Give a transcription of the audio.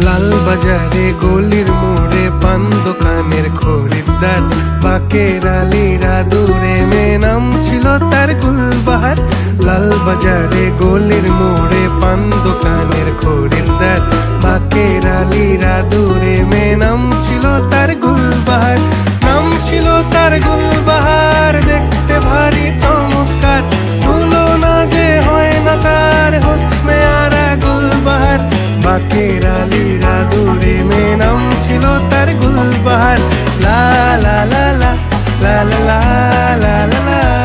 লাল বাজারে গলির মোড়ে পান দোকানের খরিদ্দার, বাকের আলীরা দূরে মেয়ে নাম ছিল তার গুলবাহার। লাল বাজারে গলির মোড়ে পান দোকানের খরিদ্দার, বাকের আলীরা দূরে মেয়ে নাম ছিল তার গুলবাহার। নাম ছিল তার গুলবাহার, দেখতে ভারী চমৎকার, তুলনা যে হয় না তার হোসনে আরা গুলবাহার। বাকের আলীরা দূরে মেয়ে নাম ছিল তার গুলবাহার। লা লা লা লা লা লা লা লা লা।